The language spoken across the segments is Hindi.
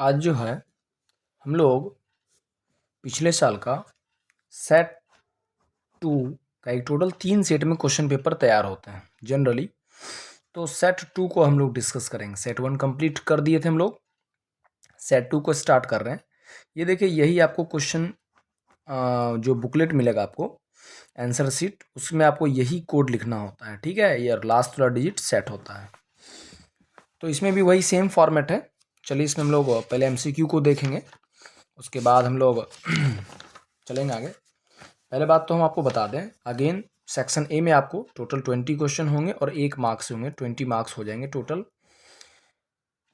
आज जो है हम लोग पिछले साल का सेट 2 का एक टोटल 3 सेट में क्वेश्चन पेपर तैयार होते हैं जनरली। तो सेट 2 को हम लोग डिस्कस करेंगे। सेट 1 कंप्लीट कर दिए थे हम लोग, सेट 2 को स्टार्ट कर रहे हैं। ये देखिए, यही आपको क्वेश्चन जो बुकलेट मिलेगा आपको, आंसर शीट, उसमें आपको यही कोड लिखना होता है, ठीक है। ये लास्ट वाला डिजिट सेट होता है। तो इसमें भी वही सेम फॉर्मेट है। चलिए, इसमें हम लोग पहले एमसीक्यू को देखेंगे, उसके बाद हम लोग चलेंगे आगे। पहले बात तो हम आपको बता दें अगेन, सेक्शन ए में आपको टोटल 20 क्वेश्चन होंगे और 1 मार्क्स से होंगे, 20 मार्क्स हो जाएंगे टोटल।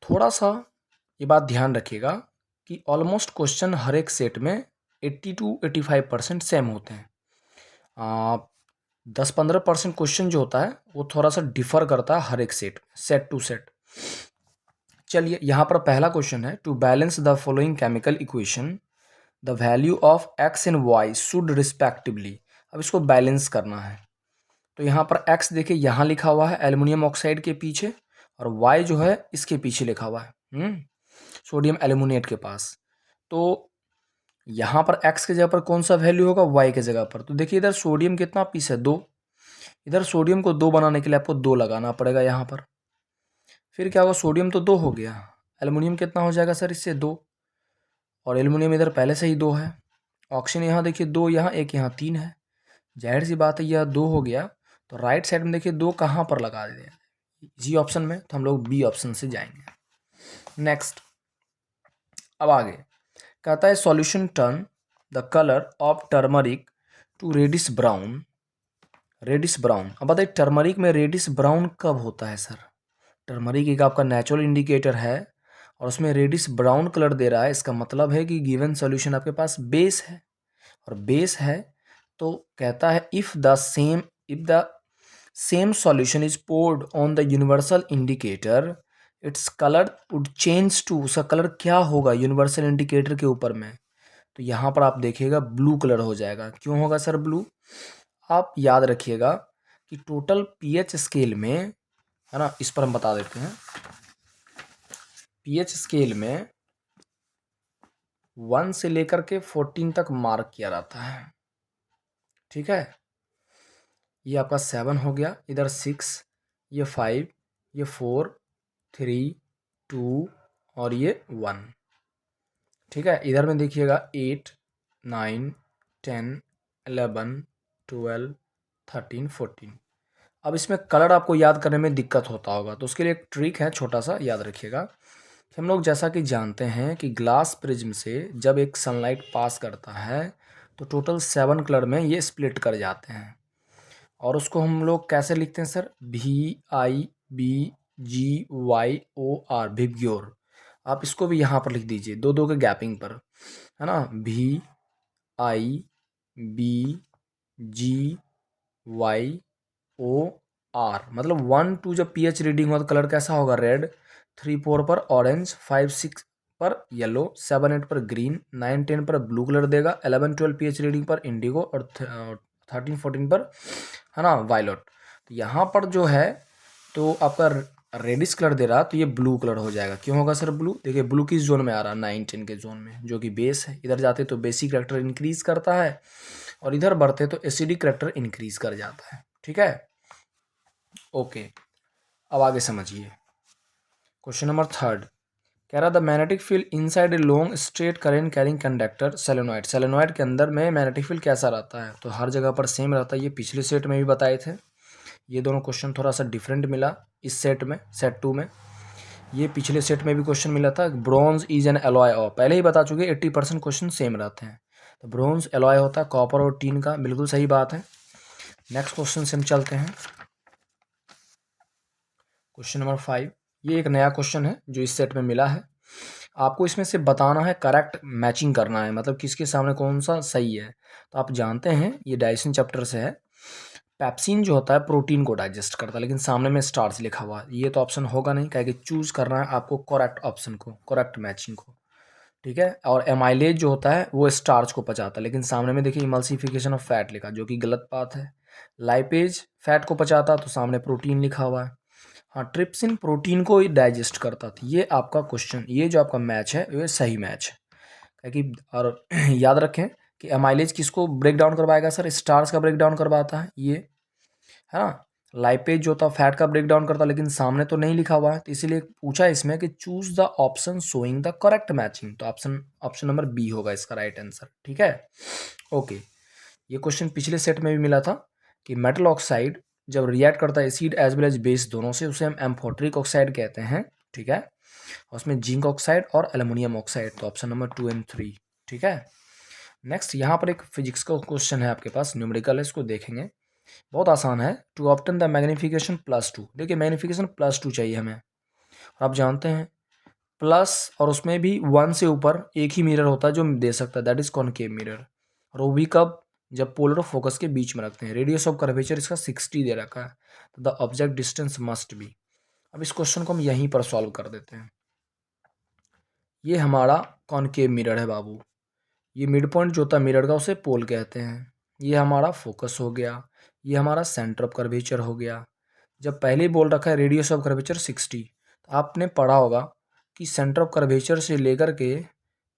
थोड़ा सा ये बात ध्यान रखिएगा कि ऑलमोस्ट क्वेश्चन हर एक सेट में 80 to 85% सेम होते हैं। 10-15% क्वेश्चन जो होता है वो थोड़ा सा डिफर करता है हर एक सेट टू सेट। चलिए, यहाँ पर पहला क्वेश्चन है, to balance the following chemical equation the value of x and y should respectively. अब इसको बैलेंस करना है, तो यहाँ पर एक्स देखिए यहाँ लिखा हुआ है एल्युमिनियम ऑक्साइड के पीछे, और वाई जो है इसके पीछे लिखा हुआ है सोडियम एल्युमिनेट के पास। तो यहाँ पर एक्स के जगह पर कौन सा वैल्यू होगा, वाई के जगह पर। तो देखिए, इधर सोडियम कितना पीस है, 2। इधर सोडियम को 2 बनाने के लिए आपको 2 लगाना पड़ेगा यहाँ पर। फिर क्या होगा, सोडियम तो 2 हो गया, एल्युमिनियम कितना हो जाएगा सर इससे 2, और एल्युमिनियम इधर पहले से ही 2 है। ऑक्सीजन यहाँ देखिए 2, यहाँ 1, यहाँ 3 है। जाहिर सी बात है यह 2 हो गया, तो राइट साइड में देखिए 2 कहाँ पर लगा दें, जी ऑप्शन में, तो हम लोग बी ऑप्शन से जाएंगे। नेक्स्ट, अब आगे कहता है solution turn the colour of turmeric to reddish brown. Reddish brown, अब बताइए टर्मरिक में रेडिश ब्राउन कब होता है सर। टर्मरिक एक आपका नेचुरल इंडिकेटर है और उसमें रेडिश ब्राउन कलर दे रहा है, इसका मतलब है कि गिवन सॉल्यूशन आपके पास बेस है, और बेस है तो कहता है if the same solution is poured on the universal indicator its colour would change to, उसका कलर क्या होगा यूनिवर्सल इंडिकेटर के ऊपर में। तो यहाँ पर आप देखिएगा ब्लू कलर हो जाएगा। क्यों होगा सर ब्लू, आप याद रखिएगा कि टोटल पीएच स्केल में, है ना, इस पर हम बता देते हैं। पीएच स्केल में 1 से लेकर के 14 तक मार्क किया जाता है, ठीक है। ये आपका 7 हो गया, इधर 6, ये 5, ये 4, 3, 2 और ये 1, ठीक है। इधर में देखिएगा 8, 9, 10, 11, 12, 13, 14। अब इसमें कलर आपको याद करने में दिक्कत होता होगा, तो उसके लिए एक ट्रिक है, छोटा सा याद रखिएगा कि हम लोग जैसा कि जानते हैं कि ग्लास प्रिज्म से जब एक सनलाइट पास करता है तो टोटल 7 कलर में ये स्प्लिट कर जाते हैं, और उसको हम लोग कैसे लिखते हैं सर, VIBGYOR, विबग्योर। आप इसको भी यहाँ पर लिख दीजिए, 2-2 के गैपिंग पर, है ना, VIBGYOR, मतलब 1-2 जब पीएच रीडिंग हो तो कलर कैसा होगा, रेड, 3-4 पर ऑरेंज, 5-6 पर येलो, 7-8 पर ग्रीन, 9-10 पर ब्लू कलर देगा, 11-12 पीएच रीडिंग पर इंडिगो, और 13-14 पर, है ना, वायलट। तो यहाँ पर जो है तो आपका रेडिश कलर दे रहा, तो ये ब्लू कलर हो जाएगा। क्यों होगा सर ब्लू, देखिए ब्लू किस जोन में आ रहा, 9-10 के जोन में, जो कि बेस है। इधर जाते तो बेसिक करेक्टर इंक्रीज करता है, और इधर बढ़ते तो एसिडिक करेक्टर इंक्रीज कर जाता है, ठीक है। ओके, अब आगे समझिए क्वेश्चन नंबर 3 कह रहा the magnetic field inside a long straight current carrying conductor solenoid. Solenoid के अंदर में मैग्नेटिक फील्ड कैसा रहता है, तो हर जगह पर सेम रहता है। ये पिछले सेट में भी बताए थे। ये दोनों क्वेश्चन थोड़ा सा डिफरेंट मिला इस सेट में, सेट 2 में। ये पिछले सेट में भी क्वेश्चन मिला था, bronze is an alloy of, पहले ही बता चुके 80% क्वेश्चन सेम रहते हैं। तो ब्रॉन्ज एलॉय होता है कॉपर और टीन का, बिल्कुल सही बात है। नेक्स्ट क्वेश्चन से हम चलते हैं, क्वेश्चन नंबर 5। ये एक नया क्वेश्चन है जो इस सेट में मिला है। आपको इसमें से बताना है, करेक्ट मैचिंग करना है, मतलब किसके सामने कौन सा सही है। तो आप जानते हैं ये डाइजेशन चैप्टर से है। पैप्सिन जो होता है प्रोटीन को डाइजेस्ट करता है, लेकिन सामने में स्टार्च लिखा हुआ है, ये तो ऑप्शन होगा नहीं, क्या कि चूज करना है आपको करेक्ट ऑप्शन को, करेक्ट मैचिंग को, ठीक है। और एमाइलेज जो होता है वो स्टार्च को पचाता है, लेकिन सामने में देखिए इमल्सिफिकेशन ऑफ फैट लिखा, जो कि गलत बात है। लाइपेज फैट को पचाता, तो सामने प्रोटीन लिखा हुआ है। हाँ, ट्रिप्सिन प्रोटीन को ही डाइजेस्ट करता था। ये आपका क्वेश्चन, ये जो आपका मैच है ये सही मैच है कि। और याद रखें कि अमाइलेज किसको ब्रेक डाउन करवाएगा सर? स्टार्च का ब्रेक डाउन करवाता है ये, है ना। लाइपेज जो था फैट का ब्रेक डाउन करता, लेकिन सामने तो नहीं लिखा हुआ है, तो इसीलिए पूछा इसमें कि choose the option showing the correct matching. तो ऑप्शन ऑप्शन नंबर बी होगा इसका राइट आंसर, ठीक है। ओके, ये क्वेश्चन पिछले सेट में भी मिला था कि मेटल ऑक्साइड जब रिएक्ट करता है acid as well as base दोनों से, उसे हम एम्फोटरिक ऑक्साइड कहते हैं, ठीक है। उसमें जिंक ऑक्साइड और एल्युमिनियम ऑक्साइड, तो ऑप्शन नंबर 2 एंड 3, ठीक है। नेक्स्ट यहाँ पर एक फिजिक्स का क्वेश्चन है आपके पास, न्यूमेरिकल है, इसको देखेंगे। बहुत आसान है। टू ऑप्टेन द मैग्नीफिकेशन +2, देखिए मैग्नीफिकेशन +2 चाहिए हमें। और आप जानते हैं प्लस, और उसमें भी 1 से ऊपर एक ही मिरर होता है जो दे सकता है, दैट इज कॉनकेव मिरर। और वो भी कब? जब पोलर और फोकस के बीच में रखते हैं। रेडियस ऑफ कर्वेचर इसका 60 दे रखा है, तो the object distance must be. अब इस क्वेश्चन को हम यहीं पर सॉल्व कर देते हैं। ये हमारा कॉनकेव मिरर है बाबू। ये मिड पॉइंट जो होता है मिरर का उसे पोल कहते हैं। ये हमारा फोकस हो गया, ये हमारा सेंटर ऑफ कर्वेचर हो गया। जब पहले ही बोल रखा है रेडियस ऑफ कर्वेचर 60, तो आपने पढ़ा होगा कि सेंटर ऑफ कर्वेचर से लेकर के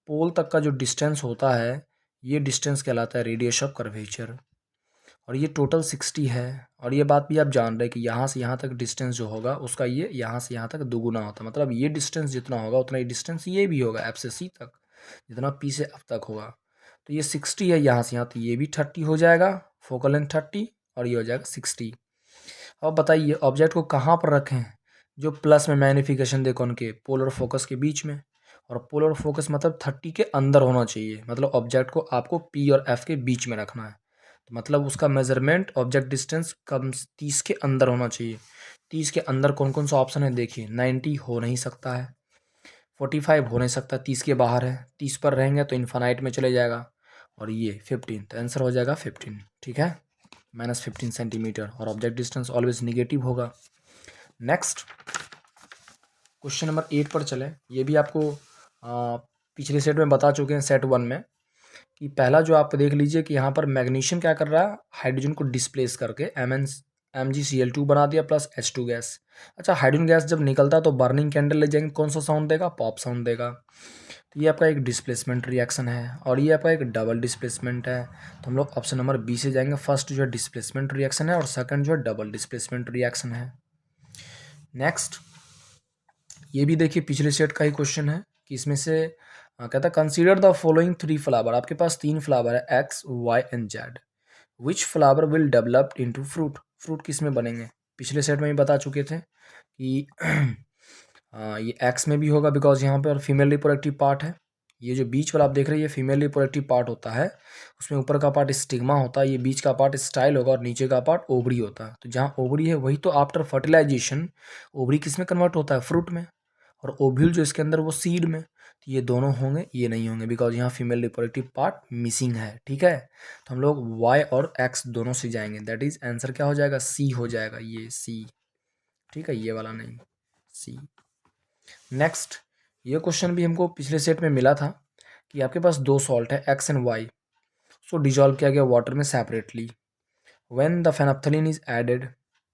पोल तक का जो डिस्टेंस होता है, ये डिस्टेंस कहलाता है रेडियस ऑफ कर्वेचर। और ये टोटल 60 है। और ये बात भी आप जान रहे हैं कि यहाँ से यहाँ तक डिस्टेंस जो होगा उसका ये यहाँ से यहाँ तक दुगुना होता है। मतलब ये डिस्टेंस जितना होगा उतना ही डिस्टेंस ये भी होगा, एफ से सी तक, जितना पी से एफ तक होगा। तो ये 60 है यहाँ से यहाँ, तो ये भी 30 हो जाएगा, फोकल लेंथ 30, और ये हो जाएगा 60। अब बताइए ऑब्जेक्ट को कहाँ पर रखें जो प्लस में मैग्नीफिकेशन दे उनके पोलर फोकस के बीच में। और पोलर फोकस मतलब 30 के अंदर होना चाहिए, मतलब ऑब्जेक्ट को आपको पी और एफ के बीच में रखना है। तो मतलब उसका मेजरमेंट ऑब्जेक्ट डिस्टेंस कम 30 के अंदर होना चाहिए। 30 के अंदर कौन कौन सा ऑप्शन है देखिए, 90 हो नहीं सकता है, 45 हो नहीं सकता, 30 के बाहर है, 30 पर रहेंगे तो इन्फानाइट में चले जाएगा, और ये 15, तो आंसर हो जाएगा 15, ठीक है, -15 सेंटीमीटर। और ऑब्जेक्ट डिस्टेंस ऑलवेज निगेटिव होगा। नेक्स्ट क्वेश्चन नंबर 8 पर चले। ये भी आपको पिछले सेट में बता चुके हैं, सेट 1 में, कि पहला जो आप देख लीजिए कि यहाँ पर मैग्नीशियम क्या कर रहा है, हाइड्रोजन को डिस्प्लेस करके MgCl2 बना दिया प्लस H2 गैस। अच्छा, हाइड्रोजन गैस जब निकलता है तो बर्निंग कैंडल ले जाएंगे, कौन सा साउंड देगा? पॉप साउंड देगा। तो ये आपका एक डिस्प्लेसमेंट रिएक्शन है, और ये आपका एक डबल डिस्प्लेसमेंट है। तो हम लोग ऑप्शन नंबर बी से जाएंगे। फर्स्ट जो है डिस्प्लेसमेंट रिएक्शन है, और सेकंड जो है डबल डिस्प्लेसमेंट रिएक्शन है। नेक्स्ट, ये भी देखिए पिछले सेट का ही क्वेश्चन है कि इसमें से कहता है कंसीडर द फॉलोइंग 3 फ्लावर। आपके पास 3 फ्लावर है, x, y and z. Which flower will develop into fruit. Fruit किस में बनेंगे? पिछले सेट में भी बता चुके थे कि ये एक्स में भी होगा, बिकॉज यहाँ पर फीमेल रिप्रोडक्टिव पार्ट है। ये जो बीच वाला आप देख रहे हैं ये फीमेल रिप्रोडक्टिव पार्ट होता है, उसमें ऊपर का पार्ट स्टिग्मा होता है, ये बीच का पार्ट स्टाइल होगा, और नीचे का पार्ट ओवरी होता है। तो जहाँ ओवरी है वही तो आफ्टर फर्टिलाइजेशन ओवरी किस में कन्वर्ट होता है? फ्रूट में। और ओव्यूल जो इसके अंदर वो सीड में। तो ये दोनों होंगे, ये नहीं होंगे, बिकॉज यहाँ फीमेल रिप्रोडक्टिव पार्ट मिसिंग है, ठीक है। तो हम लोग वाई और एक्स दोनों से जाएंगे, दैट इज आंसर क्या हो जाएगा? सी हो जाएगा, ये सी, ठीक है, ये वाला नहीं, सी। नेक्स्ट, ये क्वेश्चन भी हमको पिछले सेट में मिला था कि आपके पास 2 सॉल्ट है एक्स एंड वाई, उसको डिजॉल्व किया गया वाटर में separately. When the phenolphthalein is added,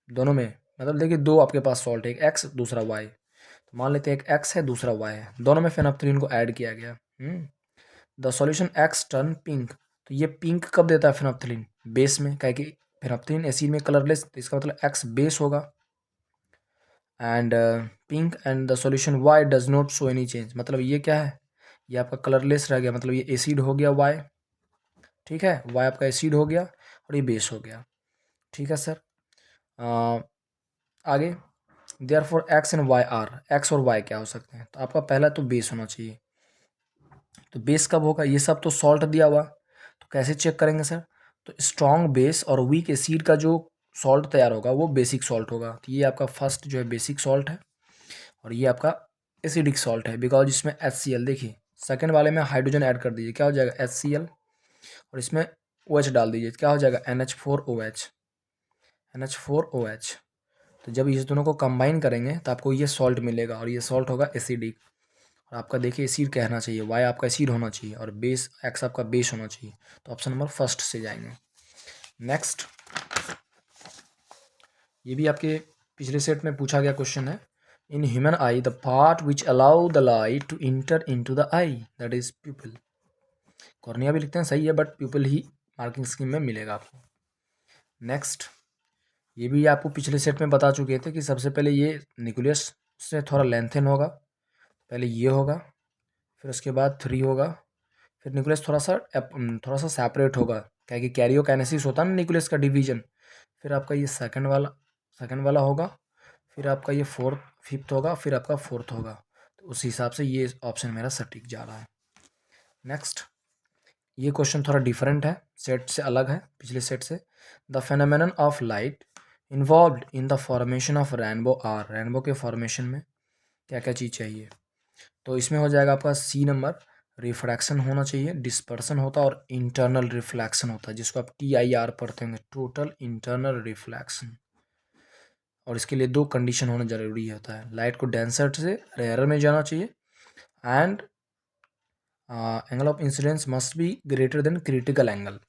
दोनों में, मतलब देखिए 2 आपके पास सॉल्ट है, एक एक्स दूसरा वाई। तो मान लेते हैं एक एक्स है दूसरा वाई है, दोनों में फेनाप्थलीन को ऐड किया गया। The solution x turn pink. तो ये पिंक कब देता है फेनाप्थलीन? बेस में, क्या कि फेनाप्थलीन एसिड में कलरलेस, तो इसका मतलब एक्स बेस होगा। And pink and the solution why does not show any change, मतलब ये क्या है? ये आपका कलरलेस रह गया, मतलब ये एसिड हो गया वाई, ठीक है, वाई आपका एसिड हो गया और ये बेस हो गया, ठीक है सर। आगे, therefore x and y are, x और वाई क्या हो सकते हैं? तो आपका पहला तो बेस होना चाहिए। तो बेस कब होगा? ये सब तो सॉल्ट दिया हुआ, तो कैसे चेक करेंगे सर? तो स्ट्रॉन्ग बेस और वीक एसिड का जो सॉल्ट तैयार होगा वो बेसिक सॉल्ट होगा। तो ये आपका फर्स्ट जो है बेसिक सॉल्ट है, और ये आपका एसिडिक सॉल्ट है, बिकॉज इसमें HCl, देखिए सेकंड वाले में हाइड्रोजन ऐड कर दीजिए, क्या हो जाएगा? HCl, और इसमें OH डाल दीजिए, क्या हो जाएगा? NH4OH, NH4OH। तो जब इस दोनों को कंबाइन करेंगे तो आपको ये सॉल्ट मिलेगा, और ये सॉल्ट होगा एसिडिक। और आपका देखिए एसिड कहना चाहिए, वाई आपका एसिड होना चाहिए, और बेस एक्स आपका बेस होना चाहिए। तो ऑप्शन नंबर फर्स्ट से जाएंगे। नेक्स्ट, ये भी आपके पिछले सेट में पूछा गया क्वेश्चन है, in human eye the part which allow the light to enter into the eye that is pupil. Cornea भी लिखते हैं, सही है, बट प्यूपिल ही मार्किंग स्कीम में मिलेगा आपको। नेक्स्ट, ये भी आपको पिछले सेट में बता चुके थे कि सबसे पहले ये न्यूक्लियस से थोड़ा लेंथन होगा, पहले ये होगा, फिर उसके बाद 3 होगा, फिर न्यूक्लियस थोड़ा सा सेपरेट होगा, क्या कि कैरियोकाइनेसिस होता है ना न्यूक्लियस का डिवीजन। फिर आपका ये सेकंड वाला होगा, फिर आपका ये फिफ्थ होगा, फिर आपका फोर्थ होगा। तो उस हिसाब से ये ऑप्शन मेरा सटीक जा रहा है। नेक्स्ट, ये क्वेश्चन थोड़ा डिफरेंट है, सेट से अलग है पिछले सेट से। The phenomenon of light involved in the formation of rainbow are, rainbow के फॉर्मेशन में क्या क्या चीज़ चाहिए? तो इसमें हो जाएगा आपका सी नंबर, रिफ्रैक्शन होना चाहिए, डिस्पर्सन होता है और इंटरनल रिफ्लेक्शन होता है, जिसको आप TIR पढ़ते होंगे, टोटल इंटरनल रिफ्लेक्शन। और इसके लिए 2 कंडीशन होना जरूरी होता है, लाइट को डेंसर से रेयर में जाना चाहिए and angle of incidence must be greater than critical angle,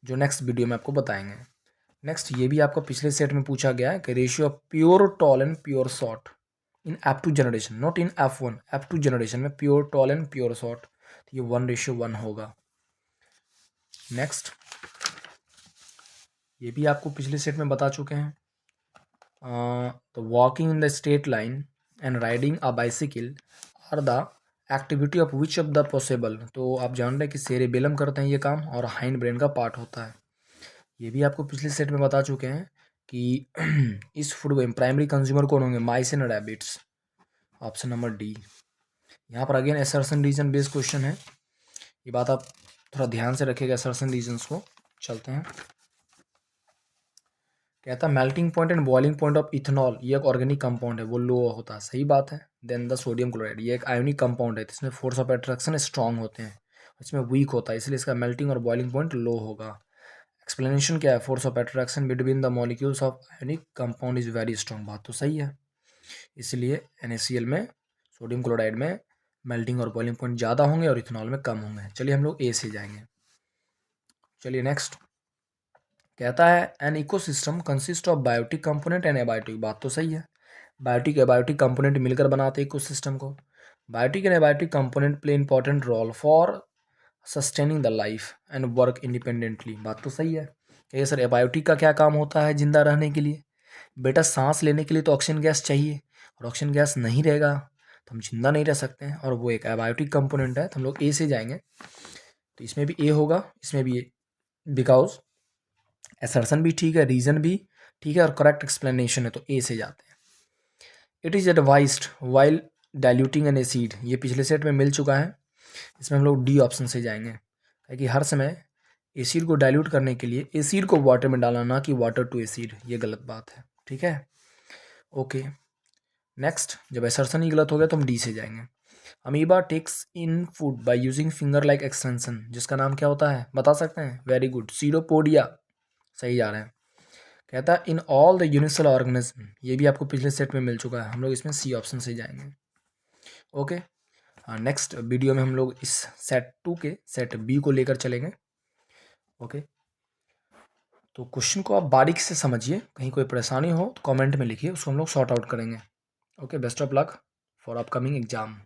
जो नेक्स्ट वीडियो में आपको बताएंगे। नेक्स्ट, ये भी आपको पिछले सेट में पूछा गया है कि ratio of pure tall and pure short in F2 generation, not in F1, F2 generation में pure tall and pure short, तो ये 1:1 होगा। नेक्स्ट, ये भी आपको पिछले सेट में बता चुके हैं, तो walking in the straight line and riding a bicycle are the activity of which of the possible. तो आप जान रहे हैं कि सेरेबेलम करते हैं ये काम और हाइंड ब्रेन का पार्ट होता है। ये भी आपको पिछले सेट में बता चुके हैं कि इस फूड में प्राइमरी कंज्यूमर कौन होंगे, mice and rabbits, option number D. यहाँ पर again assertion reason based question है, ये बात आप थोड़ा ध्यान से रखिएगा असर्शन रीजन्स को। चलते हैं, कहता है melting point and boiling point of ethanol, ये एक ऑर्गेनिक कंपाउंड है, वो लो होता है, सही बात है। देन द सोडियम क्लोराइड, ये एक आयोनिक कंपाउंड है, इसमें फोर्स ऑफ अट्रैक्शन स्ट्रॉन्ग होते हैं, इसमें वीक होता है, इसलिए इसका मेल्टिंग और बॉइलिंग पॉइंट लो होगा। एक्सप्लेनेशन क्या है, force of attraction between the molecules of ionic compound is very strong, बात तो सही है, इसलिए NaCl में, सोडियम क्लोराइड में मेल्टिंग और बॉइलिंग पॉइंट ज़्यादा होंगे और इथेनॉल में कम होंगे। चलिए हम लोग ए से जाएंगे। चलिए नेक्स्ट, कहता है an ecosystem consist of biotic component and abiotic, बात तो सही है, बायोटिक एबायोटिक कंपोनेंट मिलकर बनाते हैं इकोसिस्टम को। Biotic and abiotic component play important role for sustaining the life and work independently, बात तो सही है। कहिए सर एबायोटिक का क्या काम होता है जिंदा रहने के लिए? बेटा सांस लेने के लिए तो ऑक्सीजन गैस चाहिए, और ऑक्सीजन गैस नहीं रहेगा तो हम जिंदा नहीं रह सकते हैं, और वो एक एबायोटिक कंपोनेंट है, तो हम लोग ए से जाएंगे। तो इसमें भी ए होगा, इसमें भी ए, बिकॉज असर्शन भी ठीक है, रीजन भी ठीक है और करेक्ट एक्सप्लेनेशन है, तो ए से जाते हैं। It is advised while diluting N acid, ये पिछले सेट में मिल चुका है, इसमें हम लोग डी ऑप्शन से जाएंगे, क्योंकि हर समय एसिड को डाइल्यूट करने के लिए एसिड को वाटर में डालना, ना कि वाटर टू एसिड, ये गलत बात है, ठीक है, ओके। नेक्स्ट, जब असर्शन ही गलत हो गया तो हम डी से जाएंगे। Amoeba takes in food by using finger like extension, जिसका नाम क्या होता है बता सकते हैं? वेरी गुड, सीरोपोडिया, सही जा रहे हैं। कहता है in all the unicell organism, ये भी आपको पिछले सेट में मिल चुका है, हम लोग इसमें सी ऑप्शन से जाएंगे, ओके। नेक्स्ट वीडियो में हम लोग इस सेट 2 के सेट बी को लेकर चलेंगे, ओके। तो क्वेश्चन को आप बारीक से समझिए, कहीं कोई परेशानी हो तो कमेंट में लिखिए, उसको हम लोग सॉर्ट आउट करेंगे, okay. Best of luck for upcoming exam.